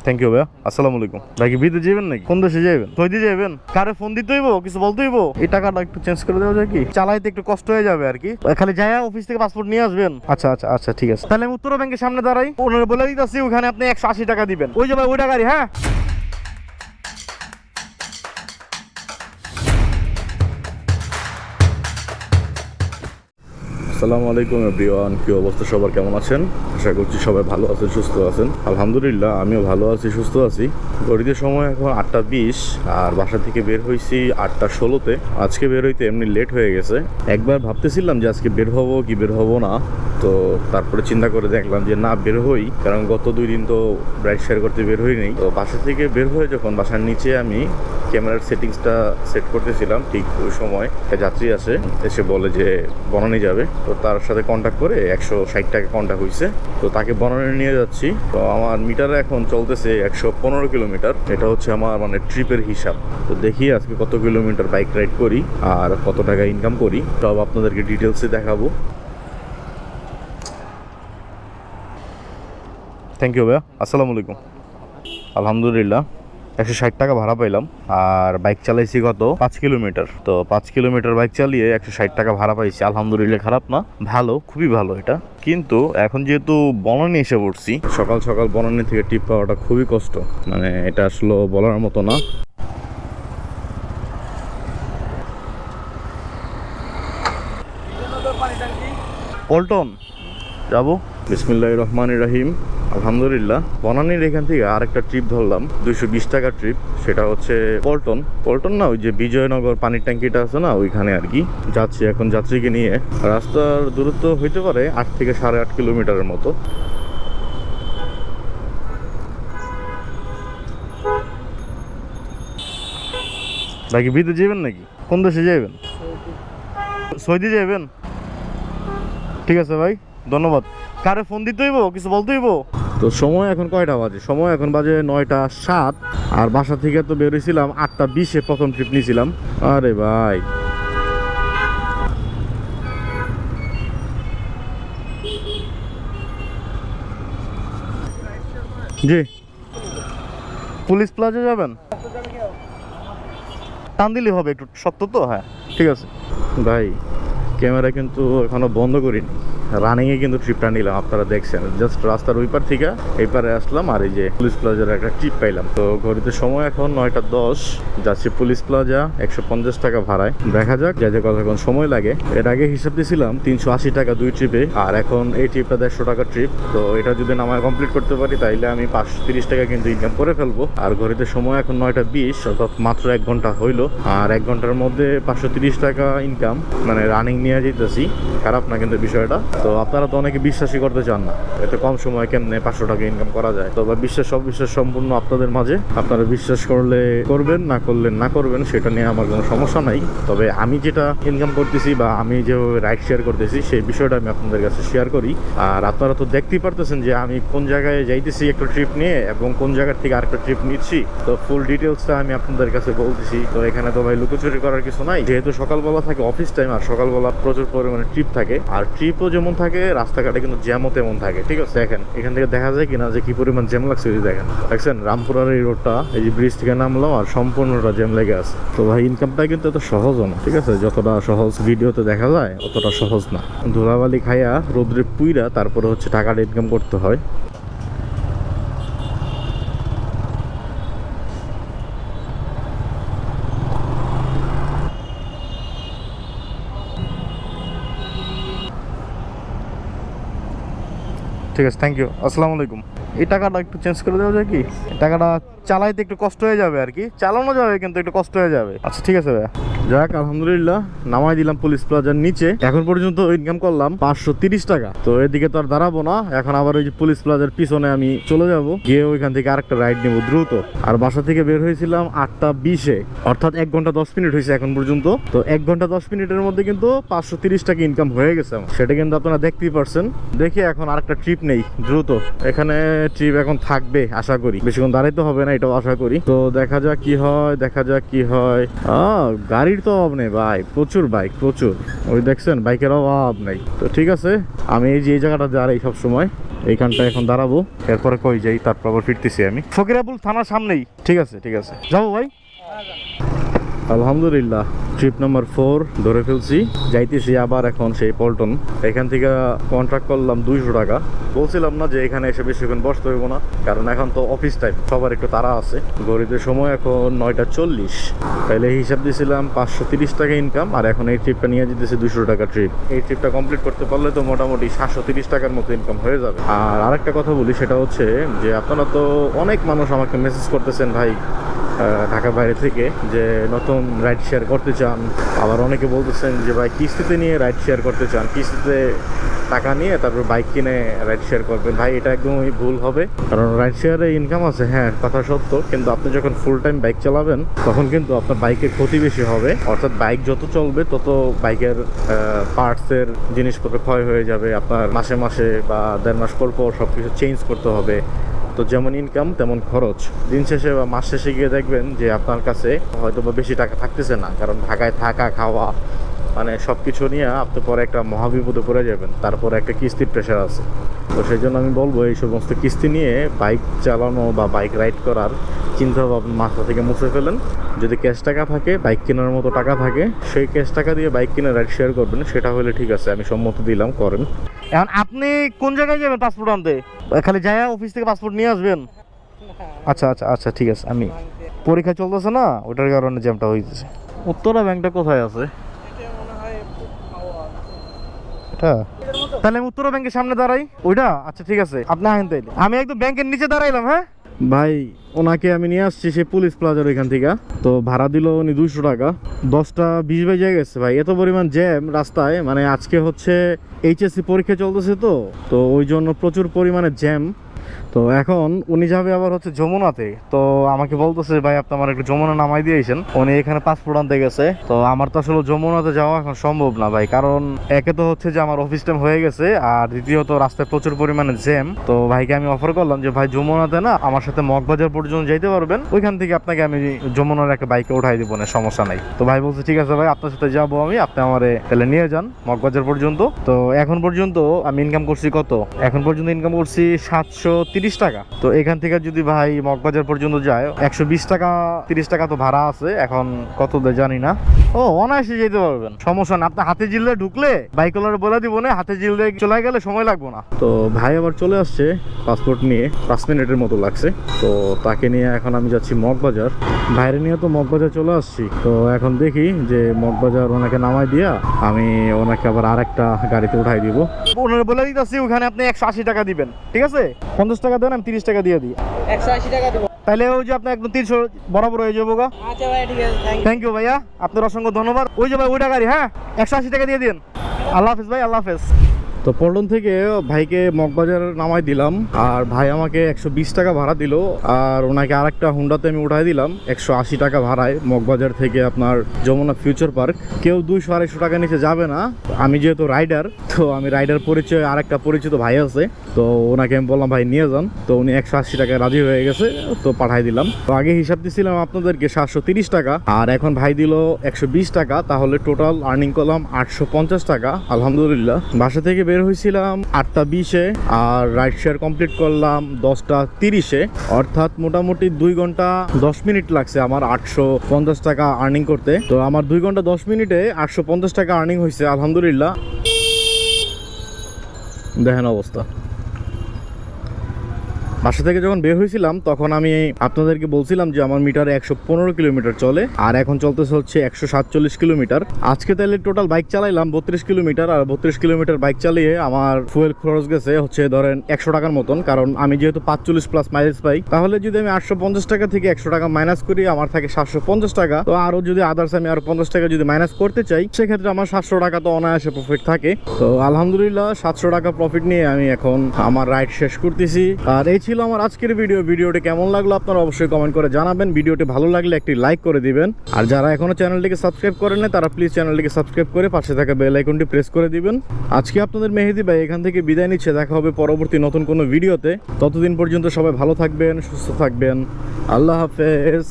Thank you ভাইয়া। আসসালামু আলাইকুম। ভাই কি বিদেশে যাবেন নাকি? কোন দেশে যাবেন? সৌদি যাবেন? কারে ফোন দিতে হইব? কিছু বলতে হইব? এই টাকাটা একটু চেঞ্জ করে দেওয়া যায় কি? চালাইতে একটু কষ্ট হয়ে যাবে আর কি। খালি যায়া অফিস থেকে পাসপোর্ট নিয়ে আসবেন। আচ্ছা আচ্ছা আচ্ছা ঠিক আছে। তাহলে আমি উত্তরা ব্যাংকের সামনে দাঁড়াই, ওনারা বলে দিতেছি ওখানে আপনি 180 টাকা দিবেন। ওই যে ভাই ওইটা গাড়ি। হ্যাঁ আসসালামু আলাইকুম এভরিওয়ান, কি অবস্থা সবার, কেমন আছেন? আশা করছি সবাই ভালো আছেন, সুস্থ আছেন। আলহামদুলিল্লাহ আমিও ভালো আছি, সুস্থ আছি। ঘড়িতে সময় এখন 8টা 20 আর বাসা থেকে বের হয়েছি 8টা 16-তে। আজকে বের হইতে এমনি লেট হয়ে গেছে। একবার ভাবতেছিলাম যে আজকে বের হবো কি বের হবো না, তো তারপরে চিন্তা করে দেখলাম যে না, বের হই, কারণ গত 2 দিন তো রাইড শেয়ার করতে বের হই নেই। তো বাসা থেকে বের হয়ে যখন বাসার নিচে আমি ক্যামেরার সেটিংসটা সেট করতেছিলাম, ঠিক ওই সময় একটা যাত্রী আসে, এসে বলে যে বনানী যাবে। তো তার সাথে কন্ট্যাক্ট করে 160 টাকা কন্ট্যাক্ট হয়েছে। তো তাকে বনানী নিয়ে যাচ্ছি। তো আমার মিটারে এখন চলতেছে 115 কিলোমিটার। এটা হচ্ছে আমার মানে ট্রিপের হিসাব। তো দেখি আজকে কত কিলোমিটার বাইক রাইড করি আর কত টাকা ইনকাম করি, সব আপনাদেরকে ডিটেলসে দেখাবো। থ্যাংক ইউ ভাইয়া। আসসালামু আলাইকুম। আলহামদুলিল্লাহ 160 টাকা ভাড়া পাইলাম আর বাইক চালাইছি কত 5 কিলোমিটার। তো 5 কিলোমিটার বাইক চালিয়ে 160 টাকা ভাড়া পাইছি। আলহামদুলিল্লাহ খারাপ না, ভালো, খুবই ভালো এটা। কিন্তু এখন যেহেতু বনানী এসে পড়ছি, সকাল সকাল বনানী থেকে টিপ পাওয়াটা খুবই কষ্ট, মানে এটা আসলে বলার মতো না। পল্টন যাবো। বিসমিল্লাহির রহমানির রহিম। আলহামদুলিল্লাহ বনানীর এখান থেকে আরেকটা ট্রিপ ধরলাম, 220 টাকা ট্রিপ। সেটা হচ্ছে পল্টন না, ওই যে বিজয়নগর পানির ট্যাঙ্কিটা আছে না, ওইখানে আর কি যাচ্ছি এখন যাত্রীকে নিয়ে। রাস্তার দূরত্ব হইতে পারে 8 থেকে 8.5 কিলোমিটারের মতো। ভাই কি বিদেশে যাবেন নাকি? কোন দেশে যাবেন? সৌদি যাবেন? ঠিক আছে ভাই, ধন্যবাদ। কারে ফোন দিতে হইব? কিছু বলতে হইব? তো সময় এখন কয়টা বাজে? সময় এখন বাজে 9টা 7 আর বাসা থেকে তো বেরোইছিলাম 8টা 20-এ প্রথম ট্রিপ নিয়েছিলাম। আরে ভাই জি, পুলিশ প্লাজা যাবেন? টান দিলেই হবে, একটু শক্ত তো। হ্যাঁ ঠিক আছে ভাই। ক্যামেরা কিন্তু এখনো বন্ধ করিনি, রানিংয়ে কিন্তু ট্রিপটা নিলাম, আপনারা দেখছেন। জাস্ট রাস্তার ওই পার থেকে এই পারে আসলাম আর এই যে পুলিশ প্লাজার একটা ট্রিপ পাইলাম। তো ঘড়িতে সময় এখন 9টা 10, যাচ্ছি পুলিশ প্লাজা 150 টাকা ভাড়ায়। দেখা যাক যে কতক্ষণ সময় লাগে। এর আগে হিসাব দিয়েছিলাম 380 টাকা 2 ট্রিপে, আর এখন এই ট্রিপটা 150 টাকা ট্রিপ। তো এটা যদি নামায় কমপ্লিট করতে পারি তাইলে আমি 530 টাকা কিন্তু ইনকাম করে ফেলবো। আর ঘড়িতে সময় এখন 9টা 20, অর্থাৎ মাত্র 1 ঘন্টা হইলো। আর 1 ঘন্টার মধ্যে 530 টাকা ইনকাম, মানে রানিং নিয়ে যেতেছি। খারাপ না কিন্তু বিষয়টা। তো আপনারা তো অনেকে বিশ্বাসই করতে চান না, এত কম সময় কেমনে 500 টাকা ইনকাম করা যায়। তো বিশ্বাস সম্পূর্ণ আপনাদের মাঝে। আপনারা বিশ্বাস করলে করবেন, না করলে না করবেন, সেটা নিয়ে আমার কোনো সমস্যা নাই। তবে আমি যেটা ইনকাম করতেছি বা আমি যেভাবে রাইড শেয়ার করতেছি সেই বিষয়টা আমি আপনাদের কাছে শেয়ার করি। আর আপনারা তো দেখতেই পারতেছেন যে আমি কোন জায়গায় যাইতেছি একটা ট্রিপ নিয়ে এবং কোন জায়গার থেকে আরেকটা ট্রিপ নিচ্ছি। তো ফুল ডিটেলসটা আমি আপনাদের কাছে বলতেছি। তো এখানে তো ভাই লুকোচুরি করার কিছু নাই, যেহেতু সকালবেলা থাকে অফিস টাইম আর সকালবেলা প্রচুর পরিমাণে ট্রিপ থাকে। আর ট্রিপও যেমন থাকে, রাস্তাঘাটে কিন্তু জ্যামও তেমন থাকে। ঠিক আছে, দেখেন এখান থেকে দেখা যায় কিনা যে কি পরিমাণ জ্যাম লাগছে। যদি দেখছেন রামপুরার এই রোডটা, এই যে ব্রিজ থেকে নামলাম আর সম্পূর্ণটা জ্যাম লেগে আছে। তো ভাই ইনকামটা কিন্তু এত সহজও না, ঠিক আছে? যতটা সহজ ভিডিওতে দেখা যায় অতটা সহজ না। ধুলাবালি খাইয়া রোদ্রে পুইরা তারপরে হচ্ছে টাকাটা ইনকাম করতে হয়। ঠিক আছে, থ্যাংক ইউ। আসসালামু আলাইকুম। এই টাকাটা একটু চেঞ্জ করে দেওয়া যায় কি? টাকাটা চালাইতে একটু কষ্ট হয়ে যাবে আর কি, চালানো যাবে কিন্তু একটু কষ্ট হয়ে যাবে। আচ্ছা ঠিক আছে ভাইয়া। যাক আলহামদুলিল্লাহ নামাই দিলাম পুলিশ প্লাজার নিচে। এখন পর্যন্ত ইনকাম করলাম 530 টাকা। তো এদিকে তো আর দাঁড়াবো না, এখন আবার ওই যে পুলিশ প্লাজার পিছনে আমি চলে যাব, গিয়ে ওইখান থেকে আরেকটা রাইড নেবো দ্রুত। আর বাসা থেকে বের হয়েছিলাম 8টা 20-এ, অর্থাৎ 1 ঘন্টা 10 মিনিট হয়েছে এখন পর্যন্ত। তো 1 ঘন্টা 10 মিনিটের মধ্যে কিন্তু 530 টাকা ইনকাম হয়ে গেছে আমার। সেটা কিন্তু আপনারা দেখতেই পারছেন। দেখি এখন আরেকটা ট্রিপ নেই দ্রুত। এখানে ট্রিপ এখন থাকবে আশা করি, বেশিক্ষণ দাঁড়াইতে হবে না এটাও আশা করি। তো দেখা যাক কি হয়, দেখা যাক কি হয়। গাড়ির তো অভাব নেই ভাই, প্রচুর বাইক, প্রচুর। ওই দেখছেন বাইকের অভাব নেই। তো ঠিক আছে, আমি এই যে এই জায়গাটা দাঁড়াই সব সময়, এইখানটা এখন দাঁড়াবো, এরপরে কই যাই, তারপর আবার ফিরতেছি আমি ফকিরাপুর থানার সামনেই। ঠিক আছে ঠিক আছে, যাবো ভাই। আলহামদুলিল্লাহ ট্রিপ নাম্বার 4 ধরে ফেলছি, যাইতেছি আবার এখন সেই পল্টন। এখান থেকে কন্ট্রাক্ট করলাম 200 টাকা। বলছিলাম না যে এখানে এসে বেশিক্ষণ বসতে হইব না, কারণ এখন তো অফিস টাইম, সবার একটু তাড়া আছে। ঘড়িতে সময় এখন 9টা 40। তাইলে হিসাব দিয়েছিলাম 530 টাকা ইনকাম, আর এখন এই ট্রিপটা নিয়ে যেতেছে 200 টাকা ট্রিপ। এই ট্রিপটা কমপ্লিট করতে পারলে তো মোটামুটি 730 টাকার মতো ইনকাম হয়ে যাবে। আর আরেকটা কথা বলি, সেটা হচ্ছে যে আপনারা তো অনেক মানুষ আমাকে মেসেজ করতেছেন ভাই ঢাকার বাইরে থেকে, যে নতুন রাইড শেয়ার করতে চান। আবার অনেকে বলতেছেন যে ভাই কিস্তিতে নিয়ে রাইড শেয়ার করতে চান, কিস্তিতে টাকা নিয়ে তারপর বাইক কিনে রাইড শেয়ার করবেন। ভাই এটা একদমই ভুল হবে, কারণ রাইড শেয়ারে ইনকাম আছে, হ্যাঁ কথা সত্য, কিন্তু আপনি যখন ফুল টাইম বাইক চালাবেন তখন কিন্তু আপনার বাইকের ক্ষতি বেশি হবে। অর্থাৎ বাইক যত চলবে তত বাইকের পার্টসের জিনিসপত্র ক্ষয় হয়ে যাবে। আপনার মাসে মাসে বা 1.5 মাস পর পর সব কিছু চেঞ্জ করতে হবে। তো যেমন ইনকাম তেমন খরচ। দিন শেষে বা মাস শেষে গিয়ে দেখবেন যে আপনার কাছে হয়তো বা বেশি টাকা থাকতেছে না, কারণ ঢাকায় থাকা খাওয়া মানে সব কিছু নিয়ে আপনি পরে একটা মহাবিপদে পড়ে যাবেন। তারপরে একটা কিস্তির প্রেশার আছে। তো সেই জন্য আমি বলবো এই সমস্ত কিস্তি নিয়ে বাইক চালানো বা বাইক রাইড করার চিন্তা ভাবনা মাথা থেকে মুছে ফেলেন। যদি ক্যাশ টাকা থাকে, বাইক কেনার মতো টাকা থাকে, সেই ক্যাশ টাকা দিয়ে বাইক কিনে রাইড শেয়ার করবেন, সেটা হলে ঠিক আছে, আমি সম্মতি দিলাম, করেন। এখন আপনি কোন জায়গায় যাবেন পাসপোর্ট আনতে? খালি যাই অফিস থেকে পাসপোর্ট নিয়ে আসবেন? আচ্ছা আচ্ছা আচ্ছা ঠিক আছে। আমি পরীক্ষা চলতেছে না, ওটার কারণে জ্যামটা হইতেছে। উত্তরা ব্যাংকটা কোথায় আছে? এটা তাহলে আমি উত্তরা ব্যাংকের সামনে দাঁড়াই, ওইটা? আচ্ছা ঠিক আছে, আপনি আহেন তাইলে। আমি একদম ব্যাংকের নিচে দাঁড়াইলাম। হ্যাঁ ভাই, ওনাকে আমি নিয়ে আসছি সে পুলিশ প্লাজার ওইখান থেকে। তো ভাড়া দিল উনি 200 টাকা। 10টা 20 বাজে গেছে ভাই, এত পরিমাণ জ্যাম রাস্তায়। মানে আজকে হচ্ছে এইচএসসি পরীক্ষা চলতেছে, তো ওই জন্য প্রচুর পরিমাণে জ্যাম। তো এখন উনি যাবে আবার হচ্ছে যমুনাতে। তো আমাকে বলতেছে ভাই আপনি আমার একটু যমুনা নামাই দিয়েছেন। উনি এখানে পাসপোর্ট আনতে গেছে। তো আমার তো আসলে যমুনাতে যাওয়া এখন সম্ভব না ভাই, কারণ একে তো হচ্ছে যে আমার অফিস টাইম হয়ে গেছে, আর দ্বিতীয়ত রাস্তায় প্রচুর পরিমাণে জ্যাম। তো ভাইকে আমি অফার করলাম যে ভাই যমুনাতে না, আমার সাথে মগবাজার পর্যন্ত যাইতে পারবেন, ওইখান থেকে আপনাকে আমি যমুনার একটা বাইকে উঠাই দিব, না সমস্যা নাই। তো ভাই বলছে ঠিক আছে ভাই, আপনার সাথে যাবো আমি, আপনি আমারে তাহলে নিয়ে যান মগবাজার পর্যন্ত। তো এখন পর্যন্ত আমি ইনকাম করছি কত? এখন পর্যন্ত ইনকাম করছি 730 টাকা। তো এখান থেকে যদি ভাই মগবাজার পর্যন্ত যায় 120 টাকা 30 টাকা তো ভাড়া আছে। এখন কত দেয় জানি না। ও অনায়াসে যেতে পারবেন, সমস্যা না। আপনি হাতে জিললে ঢুকলে বাইকওয়ালার বলে দিব না, হাতে জিললে চলে গেলে সময় লাগবে না। তো ভাই আবার চলে আসছে পাসপোর্ট নিয়ে, 5 মিনিটের মতো লাগছে। তো তাকে নিয়ে এখন আমি যাচ্ছি মগবাজার। বাইরে নিয়ে তো মগবাজার চলে আসছি। তো এখন দেখি যে মগবাজার ওনাকে নামাই দিয়া আমি ওনাকে আবার আরেকটা গাড়িতে উঠাই দিব। ওনারা বলে দিতেছি ওখানে আপনি 180 টাকা দিবেন, ঠিক আছে? 50 টাকা দেন, আমি 30 টাকা দিয়ে দিই। 180 টাকা দেবো। তাহলে ওই যে আপনার একদম 300 বরাবর হয়ে যাবো গা। আচ্ছা ভাই ঠিক আছে, থ্যাংক ইউ ভাইয়া, আপনার অসংখ্য ধন্যবাদ। ওই যে ভাই ওইটা গাড়ি, হ্যাঁ 180 টাকা দিয়ে দিন। আল্লাহ হাফেজ ভাই, আল্লাহ হাফেজ। তো পল্টন থেকে ভাইকে মগবাজার নামাই দিলাম, আর ভাই আমাকে 120 টাকা ভাড়া দিল, আর ওনাকে আরেকটা হুন্ডাতে আমি উঠাই দিলাম 180 টাকা ভাড়ায় মগবাজার থেকে আপনার যমুনা ফিউচার পার্ক। কেউ 200-250 টাকা নিচে যাবে না। আমি যেহেতু রাইডার, তো আমি রাইডার পরিচয় আরেকটা পরিচিত ভাই আছে, তো ওনাকে আমি বললাম ভাই নিয়ে যান। তো উনি 180 টাকায় রাজি হয়ে গেছে, তো পাঠাই দিলাম। তো আগে হিসাব দিছিলাম আপনাদেরকে 730 টাকা, আর এখন ভাই দিল 120 টাকা, তাহলে টোটাল আর্নিং করলাম 850 টাকা। আলহামদুলিল্লাহ। বাসা থেকে বের হয়েছিলাম 8টা 20-এ, আর রাইড শেয়ার কমপ্লিট করলাম 10টা 30-এ, অর্থাৎ মোটামুটি 2 ঘন্টা 10 মিনিট লাগছে আমার 850 টাকা আর্নিং করতে। তো আমার 2 ঘন্টা 10 মিনিটে 850 টাকা আর্নিং হয়েছে, আলহামদুলিল্লাহ। দেখেন অবস্থা। বাসা থেকে যখন বের হয়েছিলাম তখন আমি আপনাদেরকে বলছিলাম যে আমার মিটারে 115 কিলোমিটার চলে, আর এখন চলতেছে হচ্ছে 147 কিলোমিটার। আজকে তাহলে টোটাল বাইক চালাইলাম 32 কিলোমিটার, আর 32 কিলোমিটার বাইক চালিয়ে আমার ফুয়েল খরচ গেছে হচ্ছে ধরেন 100 টাকার মতন। কারণ আমি যেহেতু 45+ মাইলেজ পাই, তাহলে যদি আমি 850 টাকা থেকে 100 টাকা মাইনাস করি, আমার থাকে 750 টাকা। তো আরও যদি আদার্স আমি আরো 50 টাকা যদি মাইনাস করতে চাই, সেক্ষেত্রে আমার 700 টাকা তো অনায়াসে প্রফিট থাকে। তো আলহামদুলিল্লাহ 700 টাকা প্রফিট নিয়ে আমি এখন আমার রাইড শেষ করতেছি। আর এই ছিল আমার আজকের ভিডিওটি কেমন লাগলো আপনারা অবশ্যই কমেন্ট করে জানাবেন। ভিডিওটি ভালো লাগলে একটি লাইক করে দিবেন, আর যারা এখনো চ্যানেলটিকে সাবস্ক্রাইব করেন না তারা প্লিজ চ্যানেলটিকে সাবস্ক্রাইব করে পাশে থাকা বেল আইকনটি প্রেস করে দিবেন। আজকে আপনাদের মেহেদি ভাই এখান থেকে বিদায় নিচ্ছে। দেখা হবে পরবর্তী নতুন কোনো ভিডিওতে। ততদিন পর্যন্ত সবাই ভালো থাকবেন, সুস্থ থাকবেন। আল্লাহ হাফেজ।